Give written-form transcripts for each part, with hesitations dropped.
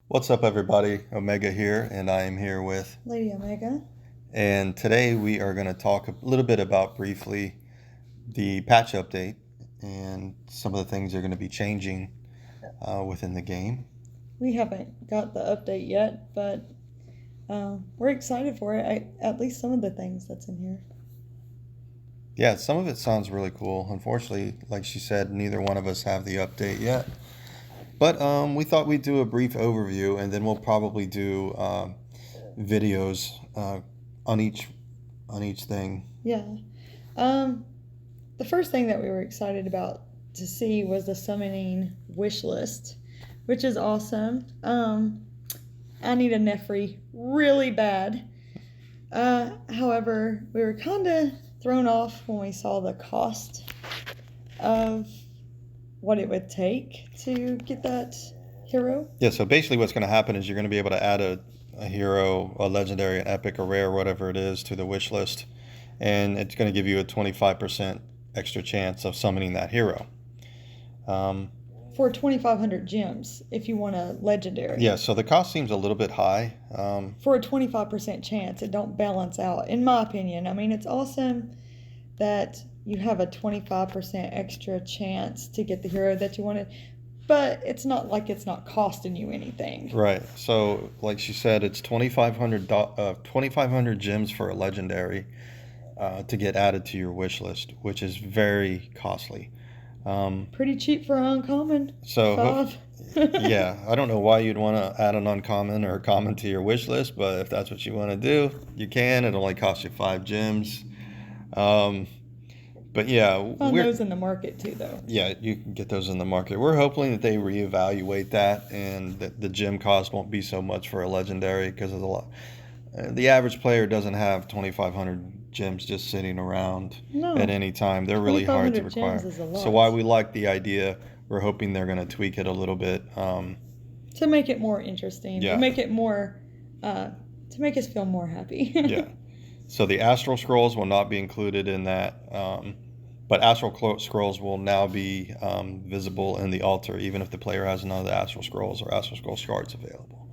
What's up, everybody? Omega here, and I am here with. Lady Omega. And today we are going to talk a little bit about briefly the patch update and some of the things that are going to be changing within the game. We haven't got the update yet, but we're excited for it. At least some of the things that's in here. Yeah, some of it sounds really cool. Unfortunately, like she said, neither one of us have the update yet. But we thought we'd do a brief overview, and then we'll probably do videos on each thing. Yeah. Um, the first thing that we were excited about to see was the summoning wish list, which is awesome. I need a Nefri really bad. However, we were kind of thrown off when we saw the cost of what it would take to get that hero. Yeah, so basically what's going to happen is you're going to be able to add a hero, a legendary, an epic, a rare, whatever it is, to the wish list, and it's going to give you a 25% extra chance of summoning that hero. For 2,500 gems, if you want a legendary. Yeah, so the cost seems a little bit high. For a 25% chance, it don't balance out, in my opinion. I mean, it's awesome that you have a 25% extra chance to get the hero that you wanted, but it's not like it's not costing you anything. Right. So, like she said, it's 2,500 gems for a legendary to get added to your wish list, which is very costly. Pretty cheap for uncommon. So, Five. yeah, I don't know why you'd want to add an uncommon or a common to your wish list, but if that's what you want to do, you can. It only costs you 5 gems. Um, but yeah, Find those in the market too, though. yeah, you can get those in the market. We're hoping that they reevaluate that and that the gem cost won't be so much for a legendary because of the average player doesn't have 2,500 gems just sitting around No. at any time. They're really hard to 2,500 acquire. gems is a lot. So while we like the idea, we're hoping they're going to tweak it a little bit. To make it more interesting. Yeah. To make it more, to make us feel more happy. Yeah. So the astral scrolls will not be included in that, but astral scrolls will now be visible in the altar, even if the player has none of the astral scrolls or astral scroll shards available.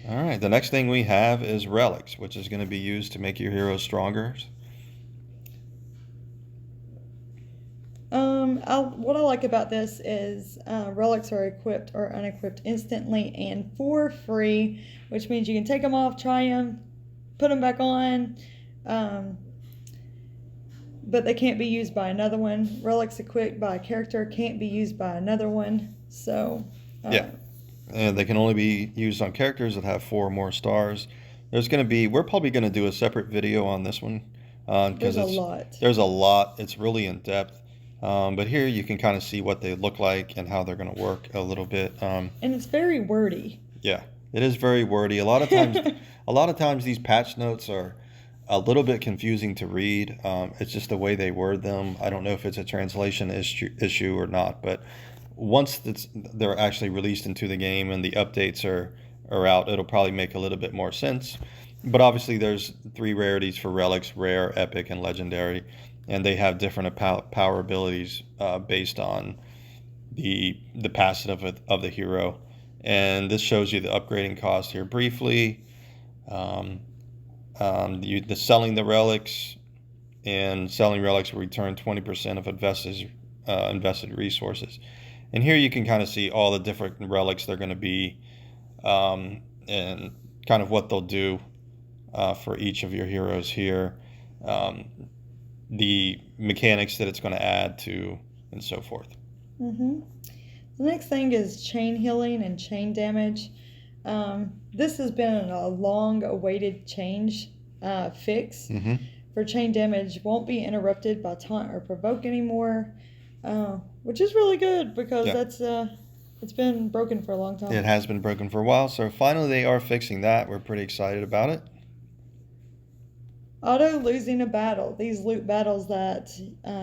All right. The next thing we have is relics, which is going to be used to make your heroes stronger. What I like about this is relics are equipped or unequipped instantly and for free, which means you can take them off, try them, put them back on, but they can't be used by another one. Relics equipped by a character can't be used by another one. So Yeah. And they can only be used on characters that have 4 or more stars. We're probably going to do a separate video on this one because there's a lot. There's a lot. It's really in depth. But here you can kind of see what they look like and how they're going to work a little bit. And it's very wordy. Yeah, it is very wordy. A lot of times these patch notes are a little bit confusing to read. It's just the way they word them. I don't know if it's a translation issue or not, but once they're actually released into the game and the updates are out, it'll probably make a little bit more sense. But obviously, there's 3 rarities for relics: rare, epic, and legendary, and they have different power abilities based on the passive of the hero. And this shows you the upgrading cost here briefly. The selling the relics, and selling relics will return 20% of invested resources. And here you can kind of see all the different relics they're going to be, and kind of what they'll do for each of your heroes here, the mechanics that it's going to add to, and so forth. The next thing is chain healing and chain damage. This has been a long-awaited change fix. For chain damage won't be interrupted by taunt or provoke anymore, which is really good because it's been broken for a long time. It has been broken for a while, so finally they are fixing that. We're pretty excited about it. Auto losing a battle. These loop battles that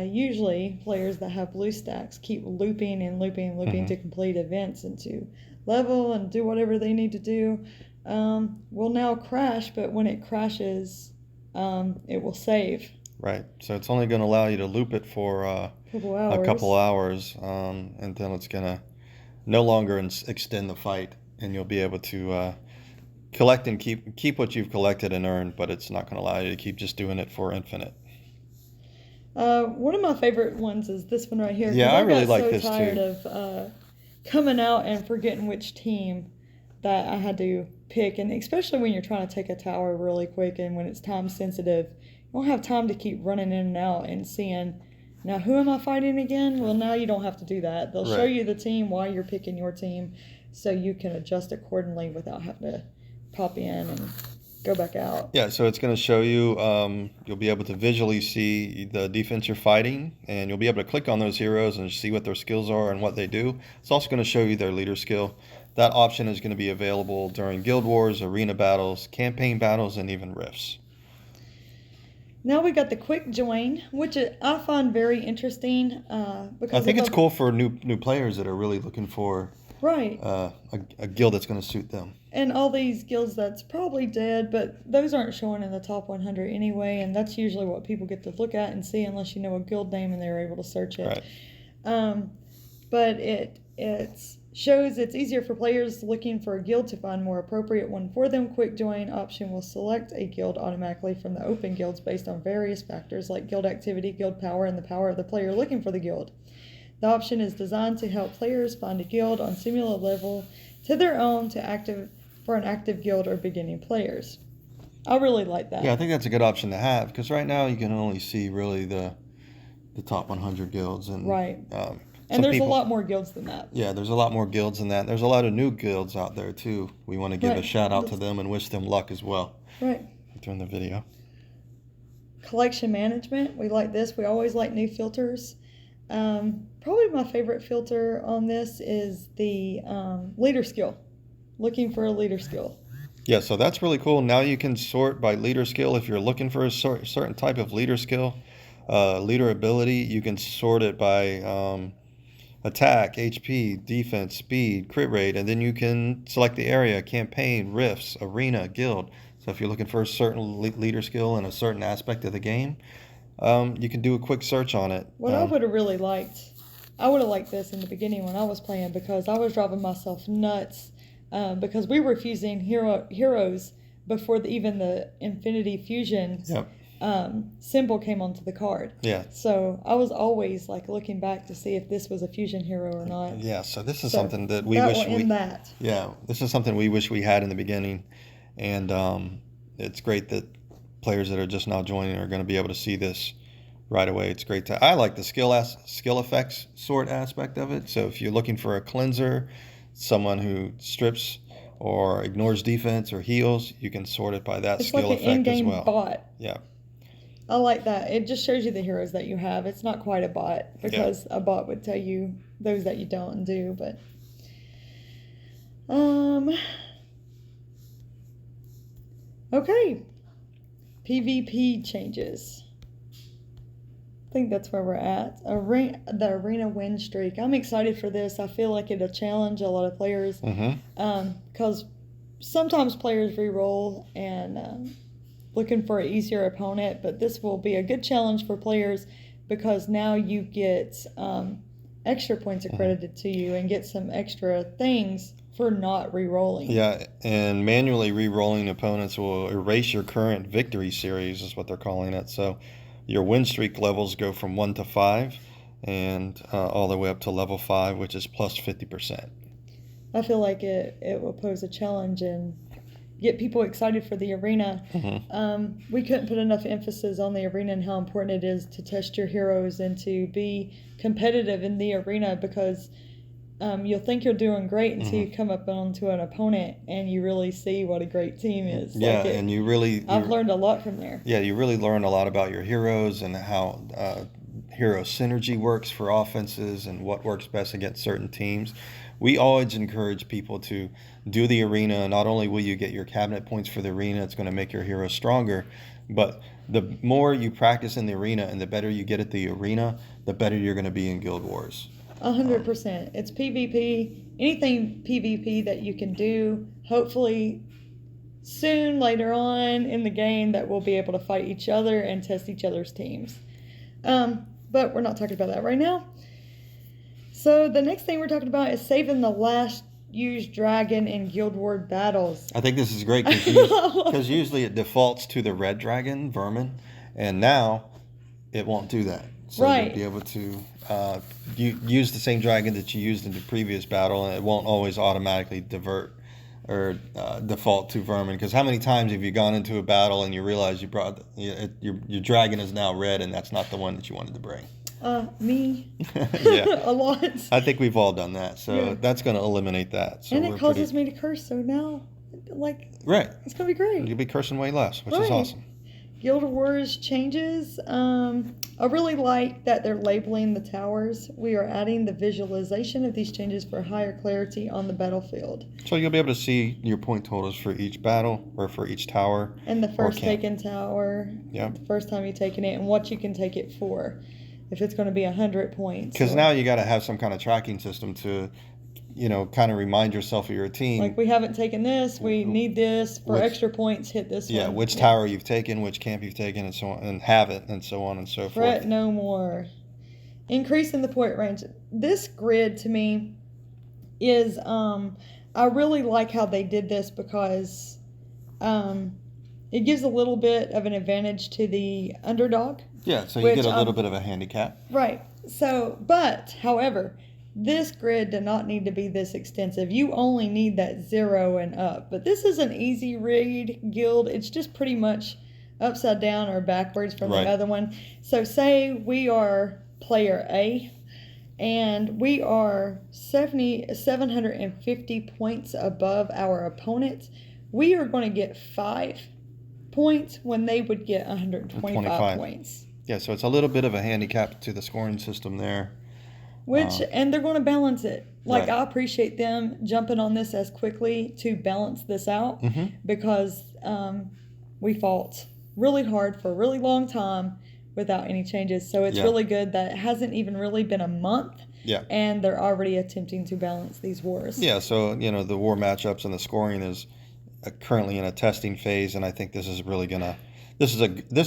usually players that have blue stacks keep looping and looping and looping to complete events and to level and do whatever they need to do, will now crash, but when it crashes, it will save. Right. So it's only going to allow you to loop it for a couple hours, and then it's going to no longer extend the fight and you'll be able to collect and keep what you've collected and earned, but it's not going to allow you to keep just doing it for infinite. One of my favorite ones is this one right here. Yeah, I really got like so this tired too. of coming out and forgetting which team that I had to pick, and especially when you're trying to take a tower really quick and when it's time sensitive, you don't have time to keep running in and out and seeing, now who am I fighting again? Well, now you don't have to do that. They'll show Right. you the team while you're picking your team, so you can adjust accordingly without having to pop in and go back out. Yeah, so it's going to show you, you'll be able to visually see the defense you're fighting, and you'll be able to click on those heroes and see what their skills are and what they do. It's also going to show you their leader skill. That option is going to be available during guild wars, arena battles, campaign battles, and even rifts. Now we got the quick join, which I find very interesting because I think it's cool for new players that are really looking for right. A guild that's going to suit them. And all these guilds that's probably dead, but those aren't showing in the top 100 anyway, and that's usually what people get to look at and see unless you know a guild name and they're able to search it. Right. But it shows it's easier for players looking for a guild to find more appropriate one for them. Quick join option will select a guild automatically from the open guilds based on various factors like guild activity, guild power, and the power of the player looking for the guild. The option is designed to help players find a guild on similar level to their own for an active guild or beginning players. I really like that. Yeah, I think that's a good option to have because right now you can only see really the top 100 guilds, and right. And there's people, a lot more guilds than that. Yeah, there's a lot more guilds than that. There's a lot of new guilds out there too. We want to give a shout out to them and wish them luck as well. Right. During the video. Collection management. We like this. We always like new filters. Probably my favorite filter on this is the leader skill. Looking for a leader skill. Yeah, so that's really cool. Now you can sort by leader skill. If you're looking for a certain type of leader skill, leader ability, you can sort it by attack, HP, defense, speed, crit rate, and then you can select the area, campaign, rifts, arena, guild. So if you're looking for a certain leader skill in a certain aspect of the game, you can do a quick search on it. What I would have really liked, I would have liked this in the beginning when I was playing because I was driving myself nuts because we were fusing heroes before even the Infinity Fusion symbol came onto the card. Yeah. So I was always like looking back to see if this was a fusion hero or not. Yeah. So this is something that we wish we. Yeah. This is something we wish we had in the beginning, and it's great that players that are just now joining are going to be able to see this right away. It's great I like the skill effects sort aspect of it. So if you're looking for a cleanser, someone who strips or ignores defense or heals, you can sort it by that skill effect as well. It's like an in-game bot. Yeah. I like that. It just shows you the heroes that you have. It's not quite a bot because a bot would tell you those that you don't do, but okay. PvP changes. I think that's where we're at. The arena win streak. I'm excited for this. I feel like it'll challenge a lot of players because sometimes players re-roll and looking for an easier opponent, but this will be a good challenge for players because now you get extra points accredited to you and get some extra things for not re-rolling. Yeah, and manually re-rolling opponents will erase your current victory series is what they're calling it. So your win streak levels go from 1 to 5 and all the way up to level 5, which is plus 50%. I feel like it will pose a challenge and get people excited for the arena. We couldn't put enough emphasis on the arena and how important it is to test your heroes and to be competitive in the arena because you'll think you're doing great until you come up onto an opponent and you really see what a great team is. Yeah, and I've learned a lot from there. Yeah, you really learn a lot about your heroes and how hero synergy works for offenses and what works best against certain teams. We always encourage people to do the arena. Not only will you get your cabinet points for the arena, it's going to make your hero stronger, but the more you practice in the arena and the better you get at the arena, the better you're going to be in Guild Wars. 100%. It's PvP. Anything PvP that you can do, hopefully soon later on in the game that we'll be able to fight each other and test each other's teams. But we're not talking about that right now. So the next thing we're talking about is saving the use dragon in Guild War battles. I think this is great because usually it defaults to the red dragon, vermin, and now it won't do that. So Right. you'll be able to use the same dragon that you used in the previous battle, and it won't always automatically divert or default to vermin. Because how many times have you gone into a battle and you realize you brought your dragon is now red, and that's not the one that you wanted to bring? Me. Yeah. A lot. I think we've all done that, so Yeah. that's going to eliminate that. So And it causes me to curse, so now, like, right. it's going to be great. You'll be cursing way less, which is Right. awesome. Guild Wars changes. I really like that they're labeling the towers. We are adding the visualization of these changes for higher clarity on the battlefield. So you'll be able to see your point totals for each battle or for each tower. And the first camp. taken tower, Yeah. the first time you've taken it, and what you can take it for. If it's going to be 100 points. Because or- now you got to have some kind of tracking system to, kind of remind yourself of your team. Like, we haven't taken this, we need this. For Which- extra points, hit this Yeah, one. which tower you've taken, which camp you've taken, and so on, and have it, and so on and so Fret forth. no more. Increasing the point range. This grid, to me, is, I really like how they did this because it gives a little bit of an advantage to the underdog. Yeah, so you Which, get a little bit of a handicap. Right. So, but, however, this grid did not need to be this extensive. You only need that 0 and up. But this is an easy read guild. It's just pretty much upside down or backwards from Right. the other one. So say we are player A and we are 750 points above our opponent. We are going to get 5 points when they would get 125 25. points. Yeah, so it's a little bit of a handicap to the scoring system there. Which, and they're going to balance it. Like, Right. I appreciate them jumping on this as quickly to balance this out because we fought really hard for a really long time without any changes. So it's Yeah. really good that it hasn't even really been a month Yeah. and they're already attempting to balance these wars. Yeah, so, the war matchups and the scoring is currently in a testing phase, and I think this is really going to this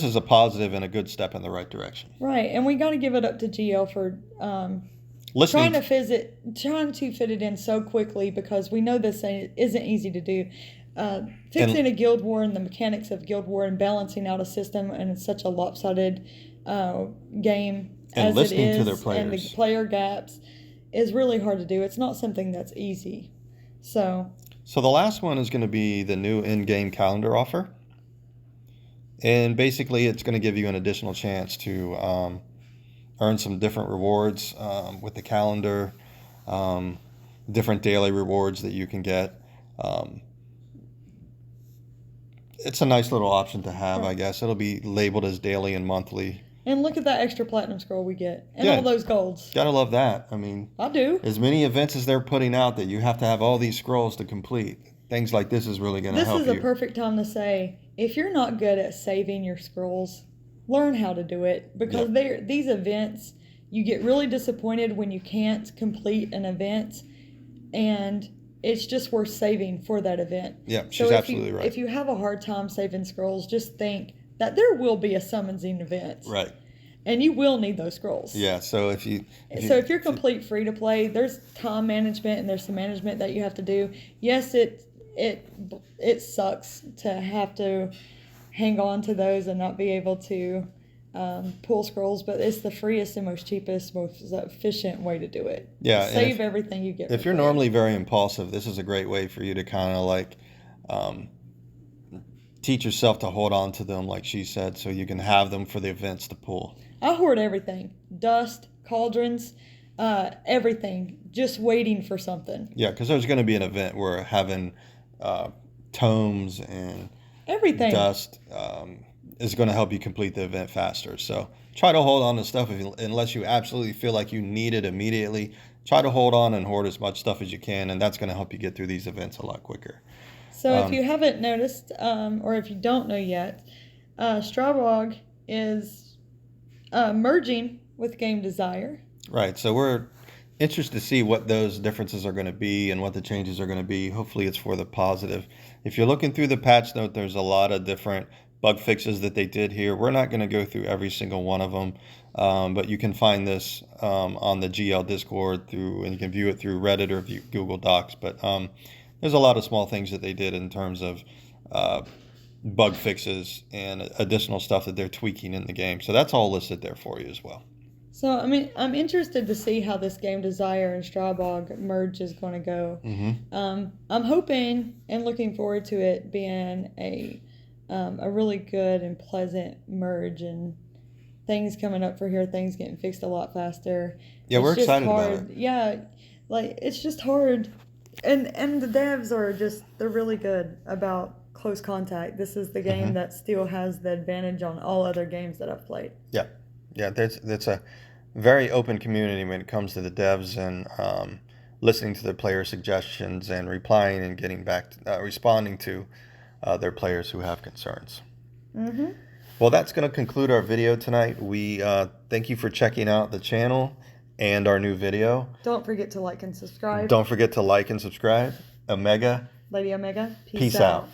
is a positive and a good step in the right direction. Right. And we got to give it up to GL for Listening trying to fit it in so quickly because we know this isn't easy to do. Fixing a guild war and the mechanics of guild war and balancing out a system and it's such a lopsided game And as listening it is to their and the players. player gaps is really hard to do. It's not something that's easy. So So the last one is going to be the new in-game calendar offer. And basically it's going to give you an additional chance to earn some different rewards with the calendar, different daily rewards that you can get. It's a nice little option to have, I guess. It'll be labeled as daily and monthly. and look at that extra platinum scroll we get and Yeah. all those golds. Gotta love that. I mean, I do. as many events as they're putting out that you have to have all these scrolls to complete, things like this is really going to This help is a you. perfect time to say, if you're not good at saving your scrolls, learn how to do it because these events, you get really disappointed when you can't complete an event, and it's just worth saving for that event. Yeah, she's absolutely right. If you have a hard time saving scrolls, just think that there will be a summonsing event. Right. And you will need those scrolls. Yeah, so if If you're complete free to play, there's time management and there's some management that you have to do. Yes, it sucks to have to hang on to those and not be able to pull scrolls, but it's the freest and most cheapest, most efficient way to do it. Yeah, and Save everything you get. if you're normally very impulsive, this is a great way for you to kind of like teach yourself to hold on to them, like she said, so you can have them for the events to pull. I hoard everything. Dust, cauldrons, everything. Just waiting for something. Yeah, because there's going to be an event where having tomes and Everything. dust is going to help you complete the event faster. So try to hold on to stuff unless you absolutely feel like you need it immediately. Try to hold on and hoard as much stuff as you can, and that's going to help you get through these events a lot quicker. So if you haven't noticed, or if you don't know yet, Strawbog is merging with Game Desire. Right. So we're interested to see what those differences are going to be and what the changes are going to be. Hopefully it's for the positive. If you're looking through the patch note, there's a lot of different bug fixes that they did here. We're not going to go through every single one of them, but you can find this on the GL Discord and you can view it through Reddit or Google Docs. But there's a lot of small things that they did in terms of bug fixes and additional stuff that they're tweaking in the game. So that's all listed there for you as well. So, I mean, I'm interested to see how this Game Desire and Strawbog merge is going to go. I'm hoping and looking forward to it being a really good and pleasant merge, and things coming up for here, things getting fixed a lot faster. Yeah, we're excited hard. about it. Yeah, like, it's just hard. And the devs they're really good about close contact. This is the game that still has the advantage on all other games that I've played. Yeah, that's a very open community when it comes to the devs, and listening to their player suggestions and replying and getting back responding to their players who have concerns. Well, that's going to conclude our video tonight. We thank you for checking out the channel and our new video. Don't forget to like and subscribe. Don't forget to like and subscribe. Omega. Lady Omega. Peace out.